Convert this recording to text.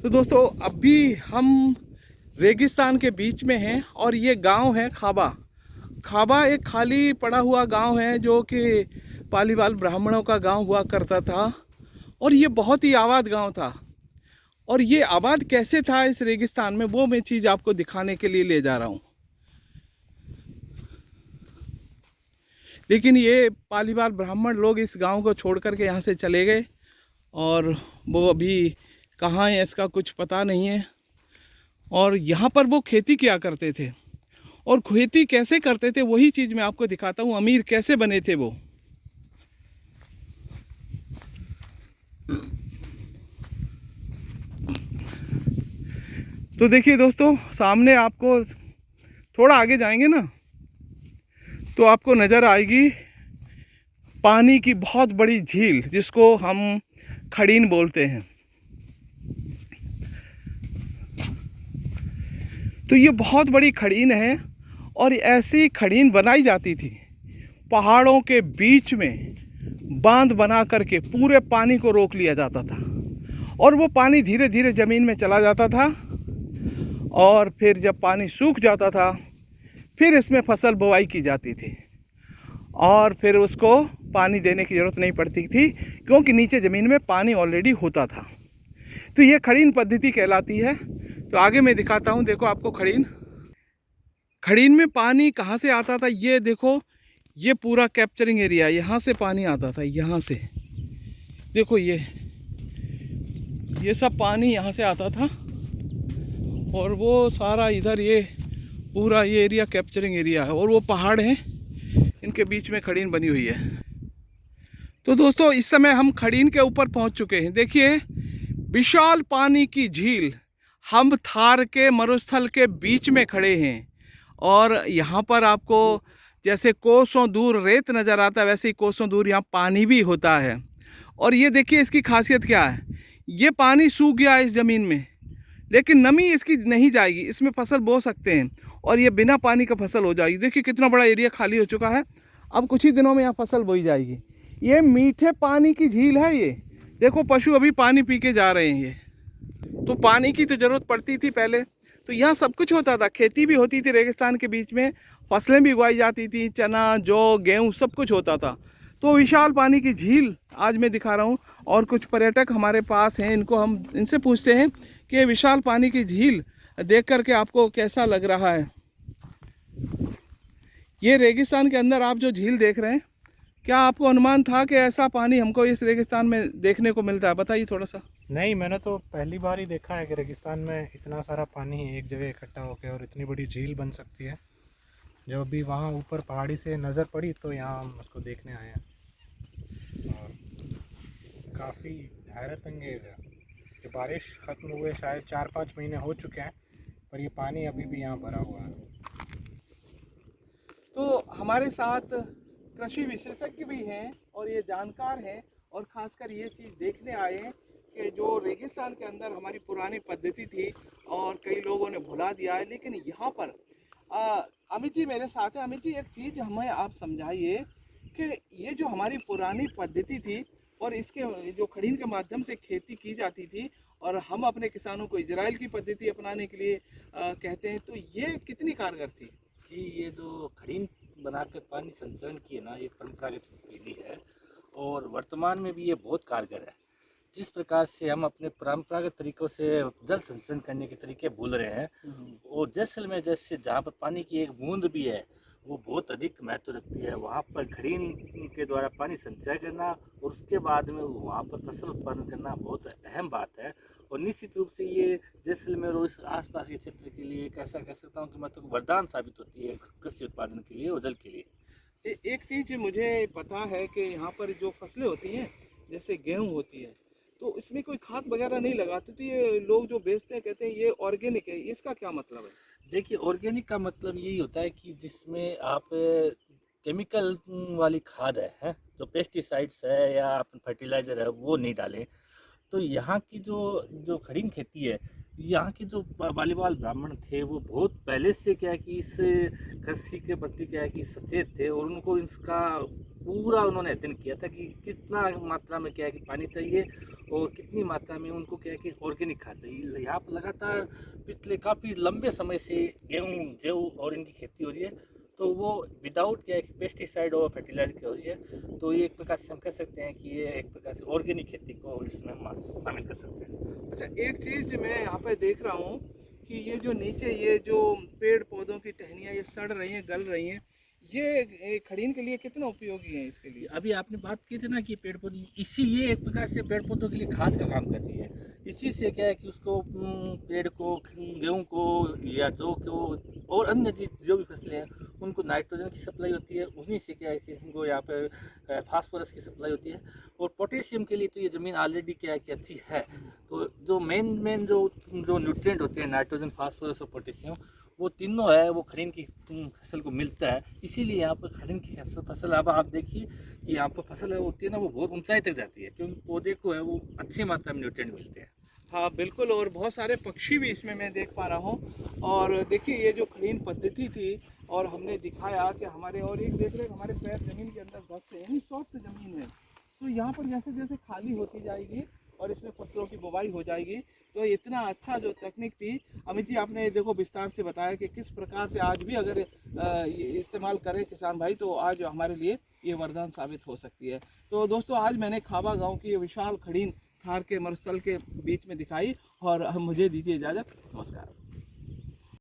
तो दोस्तों अभी हम रेगिस्तान के बीच में हैं और ये गांव है खाबा। खाबा एक खाली पड़ा हुआ गांव है जो कि पालीवाल ब्राह्मणों का गांव हुआ करता था और ये बहुत ही आबाद गांव था। और ये आबाद कैसे था इस रेगिस्तान में, वो मैं चीज़ आपको दिखाने के लिए ले जा रहा हूँ। लेकिन ये पालीवाल ब्राह्मण लोग इस गांव को छोड़ करके यहाँ से चले गए और वो अभी कहाँ है इसका कुछ पता नहीं है। और यहाँ पर वो खेती किया करते थे और खेती कैसे करते थे वही चीज़ मैं आपको दिखाता हूँ। अमीर कैसे बने थे वो। तो देखिए दोस्तों, सामने आपको थोड़ा आगे जाएंगे ना तो आपको नज़र आएगी पानी की बहुत बड़ी झील जिसको हम खड़ीन बोलते हैं। तो ये बहुत बड़ी खड़ीन है और ऐसी खड़ीन बनाई जाती थी पहाड़ों के बीच में, बांध बना करके पूरे पानी को रोक लिया जाता था और वो पानी धीरे धीरे ज़मीन में चला जाता था और फिर जब पानी सूख जाता था फिर इसमें फसल बुवाई की जाती थी और फिर उसको पानी देने की ज़रूरत नहीं पड़ती थी क्योंकि नीचे ज़मीन में पानी ऑलरेडी होता था। तो ये खड़ीन पद्धति कहलाती है। तो आगे मैं दिखाता हूँ, देखो आपको खड़ीन। खड़ीन में पानी कहाँ से आता था ये देखो, ये पूरा कैप्चरिंग एरिया, यहाँ से पानी आता था, यहाँ से देखो ये सब पानी यहाँ से आता था और वो सारा इधर ये पूरा ये एरिया कैप्चरिंग एरिया है और वो पहाड़ हैं, इनके बीच में खड़ीन बनी हुई है। तो दोस्तों इस समय हम खड़ीन के ऊपर पहुँच चुके हैं। देखिए विशाल पानी की झील, हम थार के मरुस्थल के बीच में खड़े हैं और यहाँ पर आपको जैसे कोसों दूर रेत नज़र आता है वैसे ही कोसों दूर यहाँ पानी भी होता है। और ये देखिए इसकी खासियत क्या है, ये पानी सूख गया है इस ज़मीन में लेकिन नमी इसकी नहीं जाएगी, इसमें फसल बो सकते हैं और ये बिना पानी का फसल हो जाएगी। देखिए कितना बड़ा एरिया खाली हो चुका है, अब कुछ ही दिनों में यहाँ फसल बोई जाएगी। ये मीठे पानी की झील है, ये देखो पशु अभी पानी पी के जा रहे हैं। ये तो पानी की तो ज़रूरत पड़ती थी पहले, तो यहाँ सब कुछ होता था, खेती भी होती थी रेगिस्तान के बीच में, फसलें भी उगाई जाती थी, चना जौ गेहूँ सब कुछ होता था। तो विशाल पानी की झील आज मैं दिखा रहा हूँ और कुछ पर्यटक हमारे पास हैं, इनको हम इनसे पूछते हैं कि विशाल पानी की झील देख करके आपको कैसा लग रहा है। ये रेगिस्तान के अंदर आप जो झील देख रहे हैं, क्या आपको अनुमान था कि ऐसा पानी हमको इस रेगिस्तान में देखने को मिलता है? बताइए थोड़ा सा। नहीं, मैंने तो पहली बार ही देखा है कि रेगिस्तान में इतना सारा पानी एक जगह इकट्ठा होकर और इतनी बड़ी झील बन सकती है। जब अभी वहाँ ऊपर पहाड़ी से नज़र पड़ी तो यहाँ हम उसको देखने आए हैं और काफ़ी हैरत अंगेज़ है कि बारिश ख़त्म हुए शायद 4-5 महीने हो चुके हैं पर ये पानी अभी भी यहाँ भरा हुआ है। तो हमारे साथ कृषि विशेषज्ञ भी हैं और ये जानकार हैं और ख़ासकर ये चीज़ देखने आए हैं कि जो रेगिस्तान के अंदर हमारी पुरानी पद्धति थी और कई लोगों ने भुला दिया है, लेकिन यहाँ पर अमित जी मेरे साथ हैं। अमित जी एक चीज़ हमें आप समझाइए कि ये जो हमारी पुरानी पद्धति थी और इसके जो खड़ीन के माध्यम से खेती की जाती थी और हम अपने किसानों को इजराइल की पद्धति अपनाने के लिए कहते हैं, तो ये कितनी कारगर थी? जी, ये जो खड़ीन बनाकर पानी संचरण की है ना, ये परंपरागत विधि है और वर्तमान में भी ये बहुत कारगर है। जिस प्रकार से हम अपने परंपरागत तरीक़ों से जल संचरण करने के तरीके भूल रहे हैं और जैसलमेर जैसे जहाँ पर पानी की एक बूंद भी है वो बहुत अधिक महत्व रखती है, वहाँ पर खड़ीन के द्वारा पानी संचय करना और उसके बाद में वहाँ पर फसल उत्पादन करना बहुत अहम बात है। और निश्चित रूप से ये जैसलमेर और इस आसपास के क्षेत्र के लिए एक ऐसा कह सकता हूँ कि मतलब वरदान साबित होती है कृषि उत्पादन के लिए और जल के लिए। एक चीज़ मुझे पता है कि यहाँ पर जो फसलें होती हैं जैसे गेहूँ होती है तो इसमें कोई खाद वगैरह नहीं लगाते, तो ये लोग जो बेचते हैं कहते हैं ये ऑर्गेनिक है, इसका क्या मतलब है? देखिए, ऑर्गेनिक का मतलब यही होता है कि जिसमें आप केमिकल वाली खाद है जो पेस्टिसाइड्स है या फर्टिलाइज़र है वो नहीं डालें। तो यहाँ की जो जो खड़ीन खेती है, यहाँ के जो पालीवाल ब्राह्मण थे वो बहुत पहले से क्या है कि इस कृषि के प्रति क्या है कि सचेत थे और उनको इसका पूरा उन्होंने अध्ययन किया था कि कितना मात्रा में क्या है कि पानी चाहिए और कितनी मात्रा में उनको क्या है कि ऑर्गेनिक खाद चाहिए। यहाँ पर लगातार पिछले काफ़ी लंबे समय से गेहूँ जौ और इनकी खेती हो रही है, तो वो विदाउट क्या है कि पेस्टिसाइड और फर्टिलाइजर की हो रही है। तो ये एक प्रकार से हम कह सकते हैं कि ये एक प्रकार से ऑर्गेनिक खेती को इसमें हम शामिल कर सकते हैं। अच्छा, एक चीज़ मैं यहाँ पे देख रहा हूँ कि ये जो नीचे ये जो पेड़ पौधों की टहनियाँ ये सड़ रही हैं, गल रही हैं, ये खड़ीन के लिए कितना उपयोगी है इसके लिए? अभी आपने बात की थी ना कि पेड़ पौधे, इसी ये एक प्रकार से पेड़ पौधों के लिए खाद का काम करती है। इसी से क्या है कि उसको पेड़ को, गेहूं को या जौ को और अन्य जो भी फसलें हैं उनको नाइट्रोजन की सप्लाई होती है। उन्हीं से क्या है कि इनको यहाँ पर फास्फोरस की सप्लाई होती है। और पोटेशियम के लिए तो ये ज़मीन ऑलरेडी क्या है कि अच्छी है। तो जो मेन जो न्यूट्रिएंट होते हैं, नाइट्रोजन, फास्फोरस और पोटेशियम, वो तीनों है वो खड़ीन की फसल को मिलता है। इसीलिए यहाँ पर खड़ीन की फसल अब आप देखिए कि यहाँ पर फसल है होती है ना, वो बहुत ऊंचाई तक जाती है, क्योंकि पौधे को है वो अच्छी मात्रा में न्यूट्रिएंट मिलते हैं। हाँ बिल्कुल, और बहुत सारे पक्षी भी इसमें मैं देख पा रहा हूँ। और देखिए ये जो खड़ीन पद्धति थी और हमने दिखाया कि हमारे, और एक देख रहे हैं हमारे पैर ज़मीन के अंदर धंसते हैं, यानी सॉफ्ट ज़मीन है। तो यहाँ पर जैसे जैसे खाली होती जाएगी और इसमें फसलों की बुवाई हो जाएगी, तो इतना अच्छा जो तकनीक थी अमित जी, आपने देखो विस्तार से बताया कि किस प्रकार से आज भी अगर ये इस्तेमाल करें किसान भाई तो आज हमारे लिए ये वरदान साबित हो सकती है। तो दोस्तों, आज मैंने खाबा गांव की ये विशाल खड़ीन थार के मरुस्थल के बीच में दिखाई, और मुझे दीजिए इजाज़त। नमस्कार।